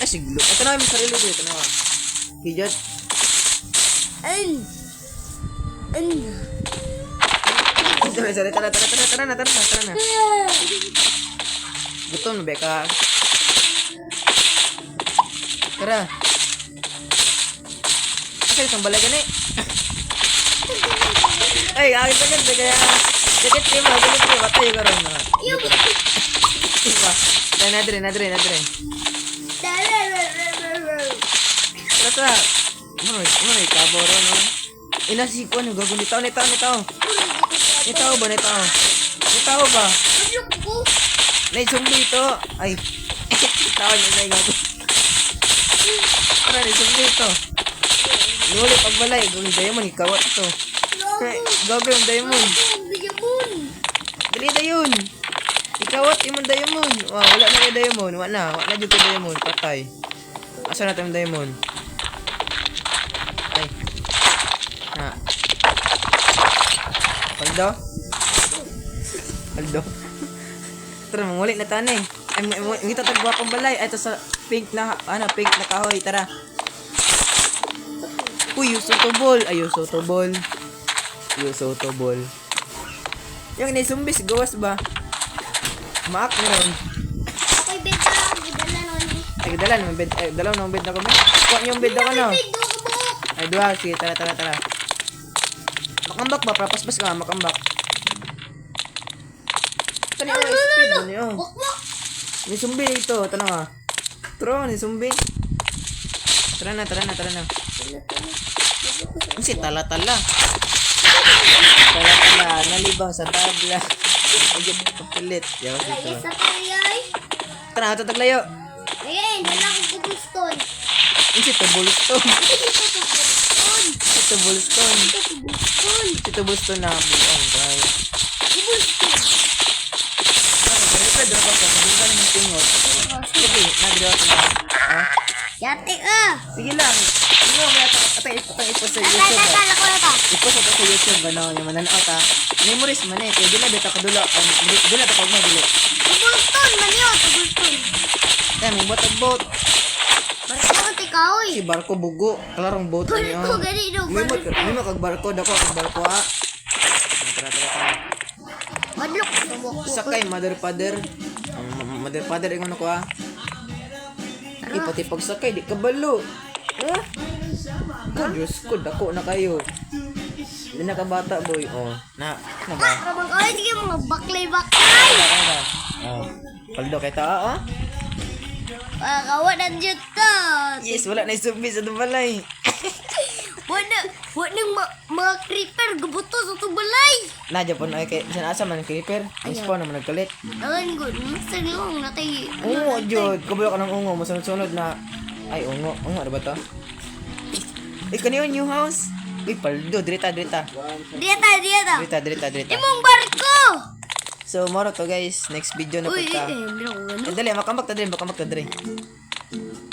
Ay, siglo. Ito na yung sarili ko. Ito na nga. Hijat. Tara na. Gutom na, Beka. Tara. Kasi itong balagan eh. Ay, akin pa ganda kaya. Sakit kayo mga, sakit kayo. Watay ka rin mga. Diba? Nadre. Tara. Ano, kaboro, no? Inasikuan yung gagawin. Nitaw. Nitaw ba? Nay, sumbi ito. Ay. Tawa niya na yung Tara, nay, sumbi ito. Nuli pagbalay. Gawin diamond, ikawat ito. Gagawin diamond. Dali na yun. Ikawat imong diamond. Wala na yung diamond. Wala na dito diamond. Patay. Asa natin yung diamond? Ay. Ha. Aldo. Tara, mangulit na tanay. Ay, ngita tagwa pang balay. Ay, ito sa pink na kahoy. Tara. Uy, usotobol. Ay, usotobol. Yung naisumbis, gawas ba? Maak na rin. Ako'y bed na. Gidala nun. Ay, dalaw na bed na kami. Kuha niyo yung bed ako, no? Ay, duha. Sige, tara. Makambak ba? Papaspas ka, makambak. Tani ko yung speed doon yun. May sumbi ito. Tara nga. Tara, may sumbi. Tara na. Ang si tala. Nalibang sa tabla. Agad kapilit. Lagi sa kayay. Tara, tataglayo. Ayan, wala akong kubuston. Ang si tubulstone. Tubulstone na buong, guys. Kubuston. Dara ka pa, hindi ka naman tingot. Sige, nagdawa ka na. Ha? Yate ah. Sige lang. Ano, may ipost sa YouTube. Ipost ako sa YouTube, ano, yung mananaot ha. Memories man eh, kaya di na dito kadulo. Di na ito kag may dili. Kubuston, man yun. Kubuston. Kaya may boat. Barko ka tikaw Si barko bugo. Kalarong boat na yun. Barko gani no. May mo kag barko, dako kag barko ha. Tara. Madlok. Sakay, mother father. Mother father, ingon ako ha. Pati pagsakay, di kabalo. Ha? Diyos ko, dako na kayo. Hindi na kabata, boy. Na ba? Rabang kaway, sige mga baklay. Paldo kay taa, Kawan ang juta. Yes, wala na isumbi sa tubalay. Wala mga creeper, gubuto sa tubalay. Nadya po na kay asa man ang creeper. Ang spawn naman nagkalit. Alam ko, nasa niyong natay. Ungo, Jod. Kabalo ka ng ungo. Masunod-sunod na. Ay, ungo. Ungo, ano ba to? Kaniyo new house. Uy, paldo. Drita. Dita. Imong barko. So, moro to guys. Next video na po ta. Dali, makambak ta dali.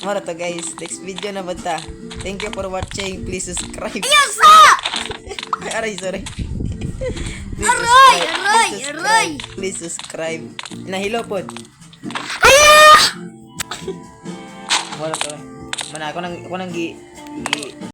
Moro to guys. Next video na po ta. Thank you for watching. Please subscribe. Ayasa! Aray, sorry. Aray! Please subscribe. Nahilo po. Ayah! Moro to. Mana, ako nang